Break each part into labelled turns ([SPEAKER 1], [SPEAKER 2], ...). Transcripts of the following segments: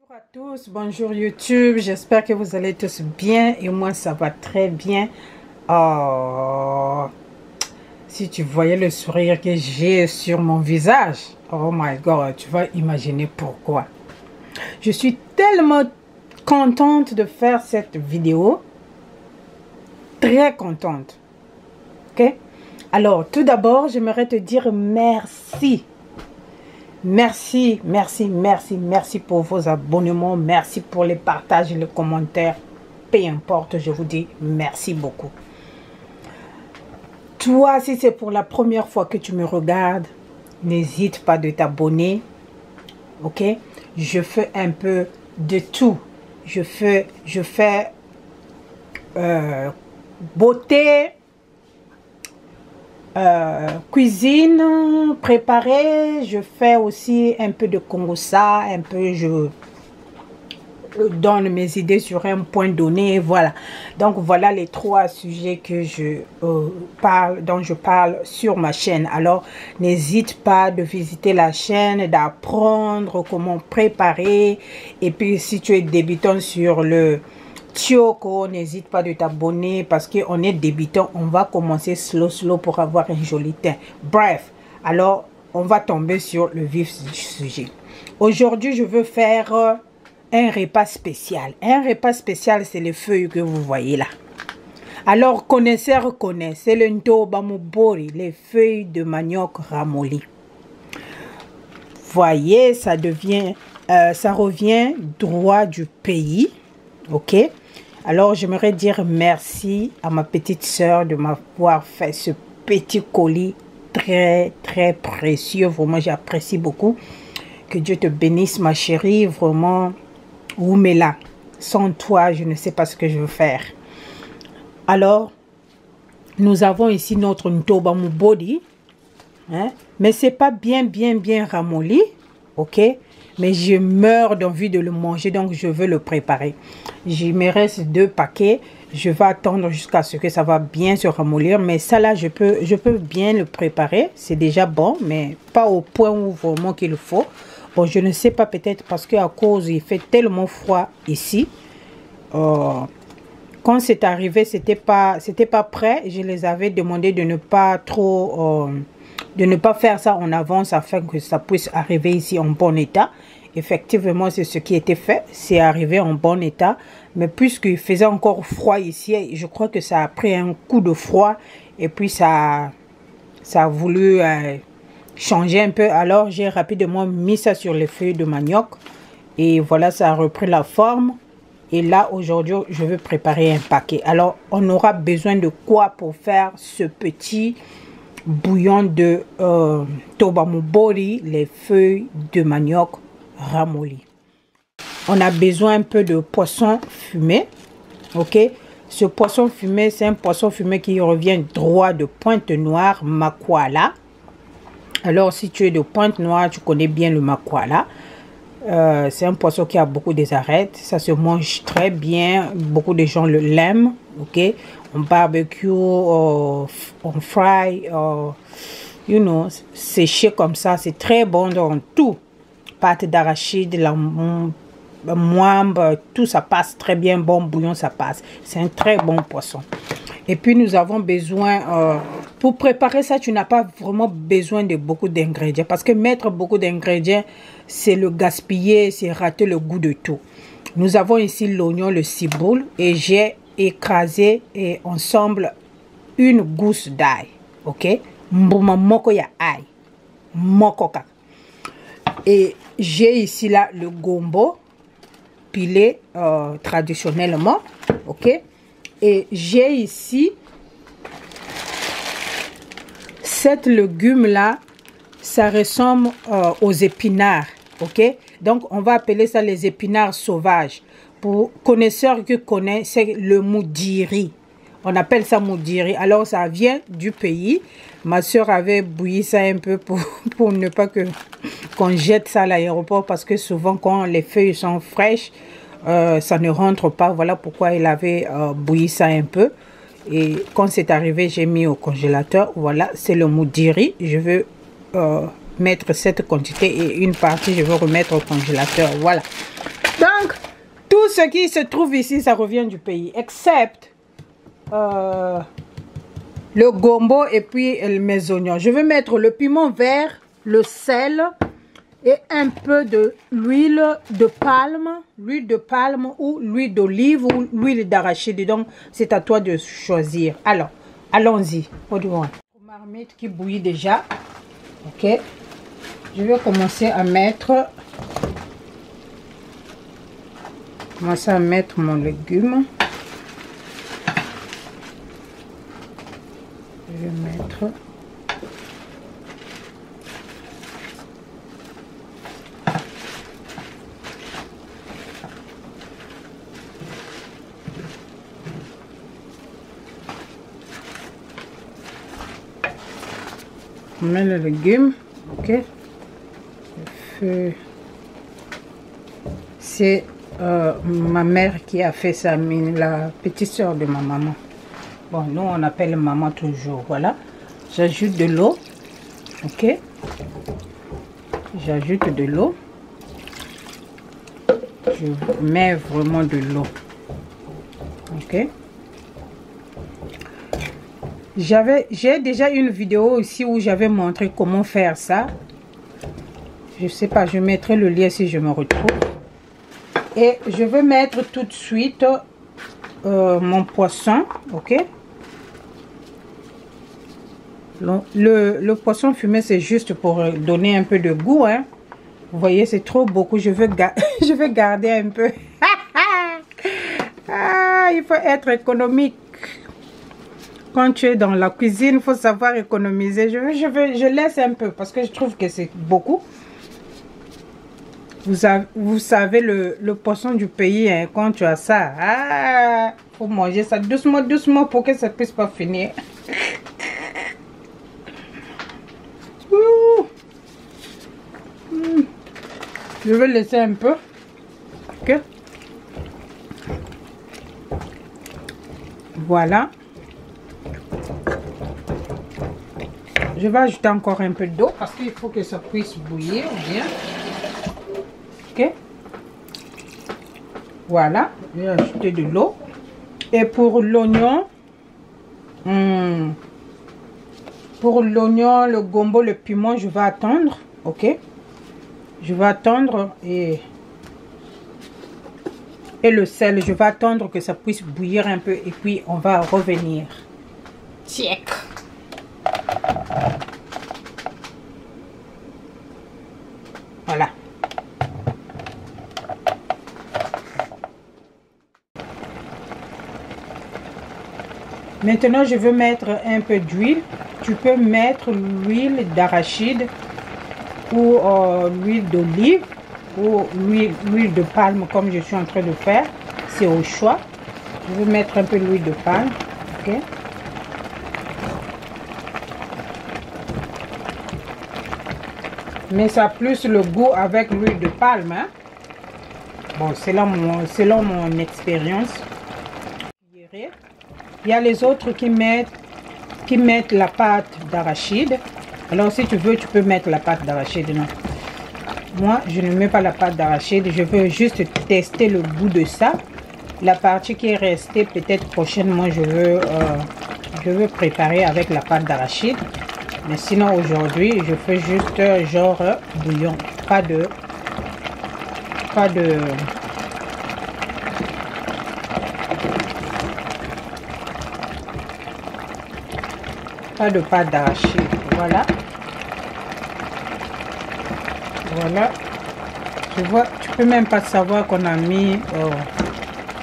[SPEAKER 1] Bonjour à tous, bonjour YouTube, j'espère que vous allez tous bien et moi ça va très bien. Oh, si tu voyais le sourire que j'ai sur mon visage, oh my god, tu vas imaginer pourquoi. Je suis tellement contente de faire cette vidéo, très contente. Ok? Alors tout d'abord j'aimerais te dire merci. Merci, merci, merci, merci pour vos abonnements, merci pour les partages et les commentaires, peu importe, je vous dis merci beaucoup. Toi, si c'est pour la première fois que tu me regardes, n'hésite pas de t'abonner, ok? Je fais un peu de tout, je fais beauté, cuisine préparée, je fais aussi un peu de Congossa, un peu je donne mes idées sur un point donné, voilà. Donc voilà les trois sujets que dont je parle sur ma chaîne. Alors n'hésite pas de visiter la chaîne, d'apprendre comment préparer, et puis si tu es débutant sur le Tioko, n'hésite pas de t'abonner parce qu'on est débutant, on va commencer slow pour avoir un joli teint. Bref, alors on va tomber sur le vif du sujet. Aujourd'hui, je veux faire un repas spécial. Un repas spécial, c'est les feuilles que vous voyez là. Alors, connaisseurs connaissent, c'est le ntobamubori, les feuilles de manioc ramolli. Voyez, ça revient droit du pays, ok? Alors, j'aimerais dire merci à ma petite sœur de m'avoir fait ce petit colis très, très précieux. Vraiment, j'apprécie beaucoup. Que Dieu te bénisse, ma chérie. Vraiment, Oumela. Sans toi, je ne sais pas ce que je veux faire. Alors, nous avons ici notre ntobamubori. Hein? Mais ce n'est pas bien ramolli. Ok? Mais je meurs d'envie de le manger, donc je veux le préparer. Il me reste 2 paquets. Je vais attendre jusqu'à ce que ça va bien se ramollir. Mais ça là, je peux bien le préparer. C'est déjà bon, mais pas au point où vraiment qu'il le faut. Bon, je ne sais pas, peut-être parce qu'à cause, il fait tellement froid ici. Quand c'est arrivé, c'était pas prêt. Je les avais demandé de ne pas trop... de ne pas faire ça en avance afin que ça puisse arriver ici en bon état. Effectivement, c'est ce qui était fait. C'est arrivé en bon état. Mais puisqu'il faisait encore froid ici, je crois que ça a pris un coup de froid. Et puis, ça a voulu changer un peu. Alors, j'ai rapidement mis ça sur les feuilles de manioc. Et voilà, ça a repris la forme. Et là, aujourd'hui, je vais préparer un paquet. Alors, on aura besoin de quoi pour faire ce petit bouillon de ntobamubori, les feuilles de manioc ramolli. On a besoin un peu de poisson fumé, ok? Ce poisson fumé, c'est un poisson fumé qui revient droit de Pointe-Noire, Makwala. Alors, si tu es de Pointe-Noire, tu connais bien le Makwala. C'est un poisson qui a beaucoup des arêtes. Ça se mange très bien. Beaucoup de gens l'aiment, ok? On barbecue, on fry, you know, séché comme ça. C'est très bon dans tout. Pâte d'arachide, la moimbe, tout ça passe très bien. Bon bouillon, ça passe. C'est un très bon poisson. Et puis, nous avons besoin... pour préparer ça, tu n'as pas vraiment besoin de beaucoup d'ingrédients. Parce que mettre beaucoup d'ingrédients, c'est le gaspiller, c'est rater le goût de tout. Nous avons ici l'oignon, le ciboule. Et j'ai écrasé ensemble une gousse d'ail. Ok? Mbuma moko ya ail. Mokoka. Et j'ai ici là le gombo pilé traditionnellement. Ok? Et j'ai ici cette légume là, ça ressemble aux épinards, ok? Donc on va appeler ça les épinards sauvages. Pour connaisseurs qui connaissent, c'est le moudiri. On appelle ça moudiri. Alors ça vient du pays. Ma soeur avait bouilli ça un peu pour ne pas qu'on jette ça à l'aéroport, parce que souvent quand les feuilles sont fraîches, ça ne rentre pas. Voilà pourquoi il avait bouilli ça un peu. Et quand c'est arrivé, j'ai mis au congélateur. Voilà, c'est le moudiri. Je veux mettre cette quantité et une partie, je vais remettre au congélateur. Voilà. Donc, tout ce qui se trouve ici, ça revient du pays, except le gombo et puis mes oignons. Je vais mettre le piment vert, le sel et un peu de l'huile de palme ou l'huile d'olive ou l'huile d'arachide. Donc, c'est à toi de choisir. Alors, allons-y. Marmite qui bouillit déjà. Ok. Je vais commencer à mettre mon légume. Je vais mettre on met le légume. Ok. C'est ma mère qui a fait ça, la petite soeur de ma maman. Bon, nous on appelle maman toujours. Voilà. J'ajoute de l'eau. Ok. J'ajoute de l'eau. Je mets vraiment de l'eau. Ok. J'ai déjà une vidéo aussi où j'avais montré comment faire ça. Je sais pas, je mettrai le lien si je me retrouve. Et je vais mettre tout de suite mon poisson, ok. Le poisson fumé, c'est juste pour donner un peu de goût, hein. Vous voyez, c'est trop beaucoup. Je vais garder un peu. Ah, il faut être économique. Quand tu es dans la cuisine, il faut savoir économiser. Je laisse un peu parce que je trouve que c'est beaucoup. Vous savez, le poisson du pays, hein, quand tu as ça, ah, faut manger ça doucement, doucement pour que ça puisse pas finir. Je vais laisser un peu. Ok. Voilà. Je vais ajouter encore un peu d'eau parce qu'il faut que ça puisse bouillir bien. Ok. Voilà. Je vais ajouter de l'eau. Et pour l'oignon, le gombo, le piment, je vais attendre. Ok. Je vais attendre et le sel, je vais attendre que ça puisse bouillir un peu et puis on va revenir. Check. Voilà. Maintenant, je veux mettre un peu d'huile. Tu peux mettre l'huile d'arachide ou l'huile d'olive ou l'huile de palme comme je suis en train de faire. C'est au choix. Je vais mettre un peu l'huile de palme. Ok. Mais ça a plus le goût avec l'huile de palme. Hein? Bon, selon mon expérience. Il y a les autres qui mettent la pâte d'arachide. Alors si tu veux, tu peux mettre la pâte d'arachide. Non. Moi, je ne mets pas la pâte d'arachide. Je veux juste tester le goût de ça. La partie qui est restée, peut-être prochainement, je veux préparer avec la pâte d'arachide. Mais sinon, aujourd'hui, je fais juste genre bouillon. Pas de pâte d'arachide. Voilà. Voilà. Tu vois, tu peux même pas savoir qu'on a mis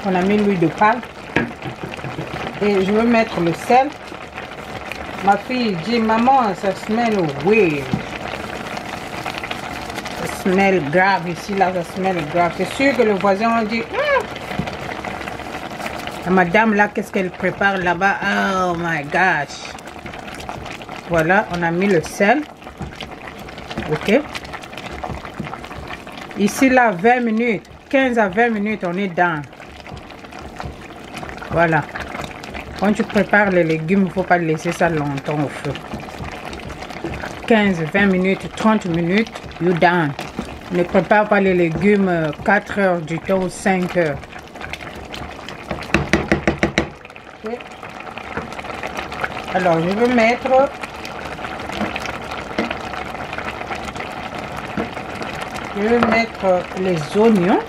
[SPEAKER 1] l'huile de palme. Et je vais mettre le sel. Ma fille dit, maman, ça smell weird. Ça smell grave ici, là, ça smell grave. C'est sûr que le voisin a dit, la madame là, qu'est-ce qu'elle prépare là-bas? Oh my gosh. Voilà, on a mis le sel. Ok. Ici, là, 20 minutes. 15 à 20 minutes, on est dans. Voilà. Quand tu prépares les légumes, il ne faut pas laisser ça longtemps au feu. 15, 20 minutes, 30 minutes, you done. Ne prépare pas les légumes 4 heures du temps ou 5 heures. Okay. Alors, je vais mettre les oignons.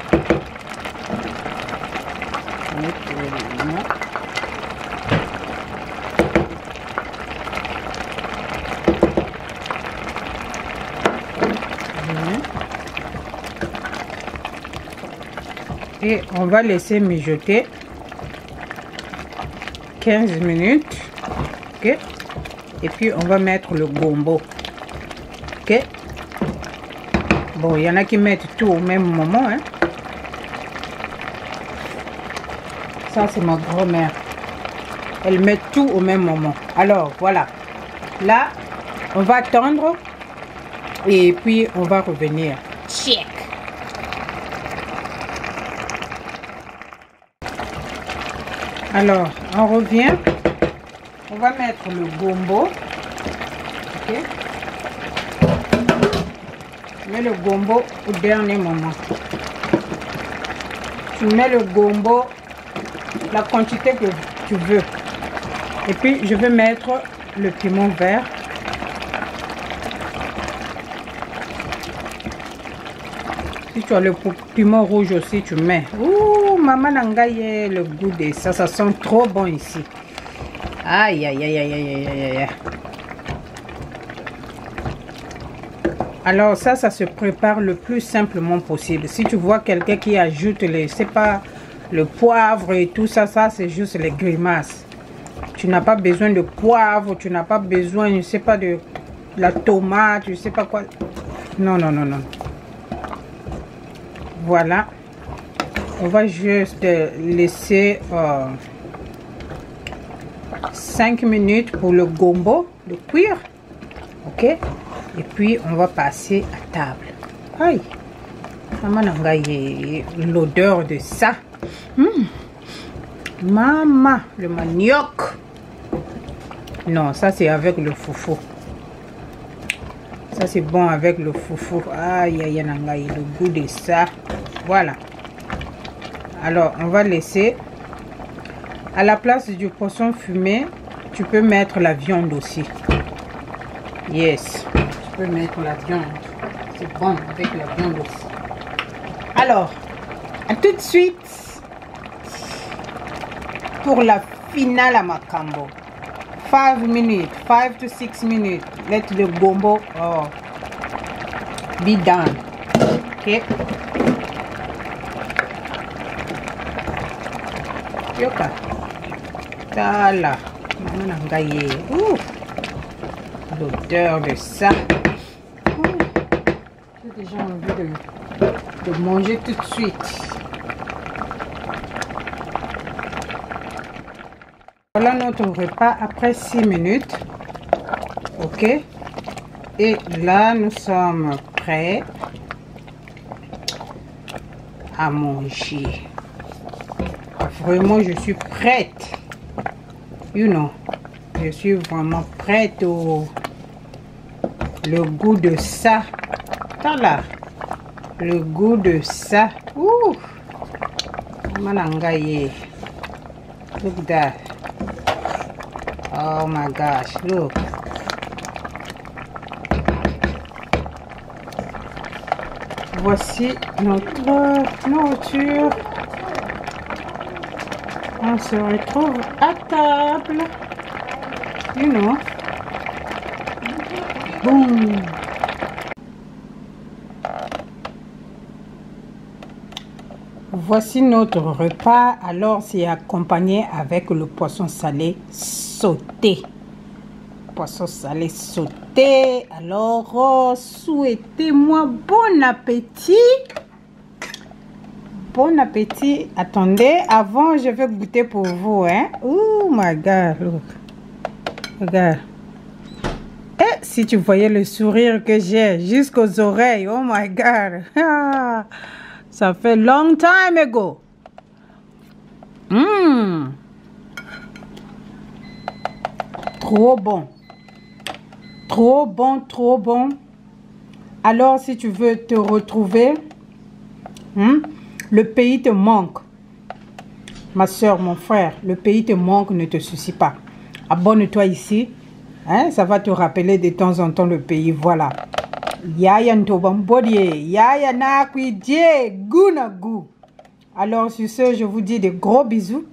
[SPEAKER 1] Et on va laisser mijoter 15 minutes. Ok. Et puis on va mettre le gombo. Ok. Bon, il y en a qui mettent tout au même moment. Hein. Ça, c'est ma grand-mère. Elle met tout au même moment. Alors, voilà. Là, on va attendre. Et puis, on va revenir. Check. Alors, on revient. On va mettre le gombo. Ok. Mets le gombo au dernier moment. Tu mets le gombo, la quantité que tu veux. Et puis, je vais mettre le piment vert. Si tu as le piment rouge aussi, tu mets. Ouh, maman nangaye, le goût de ça. Ça sent trop bon ici. Aïe, aïe, aïe, aïe, aïe, aïe, aïe. Alors ça se prépare le plus simplement possible. Si tu vois quelqu'un qui ajoute les, c'est pas le poivre et tout ça, c'est juste les grimaces. Tu n'as pas besoin de poivre, tu n'as pas besoin, je sais pas, de la tomate, je sais pas quoi. Non, non, non, non. Voilà. On va juste laisser 5 minutes pour le gombo de cuire. Ok. Et puis on va passer à table. Aïe. L'odeur de ça. Maman, le manioc. Non, ça c'est avec le foufou. Ça c'est bon avec le foufou. Aïe, aïe, aïe, le goût de ça. Voilà. Alors, on va laisser. À la place du poisson fumé, tu peux mettre la viande aussi. Yes. Tu peux mettre la viande. C'est bon avec la viande aussi. Alors, à tout de suite pour la finale à Macambo. 5 minutes, 5 to 6 minutes. Let the gombo be done. Okay. Yoka. Tala. L'odeur de ça. J'ai déjà envie de manger tout de suite. Voilà notre repas après 6 minutes. Ok. Et là, nous sommes prêts à manger. Vraiment, je suis prête. You know. Je suis vraiment prête au le goût de ça. Voilà. Le goût de ça. Ouh. Manangaye. Look that. Oh my gosh, look. Voici notre nourriture. On se retrouve à table. You know. Boum. Voici notre repas. Alors, c'est accompagné avec le poisson salé sauté. Poisson salé sauté. Alors, souhaitez-moi bon appétit. Bon appétit. Attendez, avant, je vais goûter pour vous. Hein? Oh my God, look. Regarde. Et si tu voyais le sourire que j'ai jusqu'aux oreilles. Oh my God. Ça fait long time ago. Trop bon. Trop bon, trop bon. Alors, si tu veux te retrouver, le pays te manque. Ma soeur, mon frère, le pays te manque, ne te soucie pas. Abonne-toi ici. Hein, ça va te rappeler de temps en temps le pays. Voilà. Yaya Ntobambodie, Yaya Nakwidie, Gunagu. Alors, sur ce, je vous dis de gros bisous.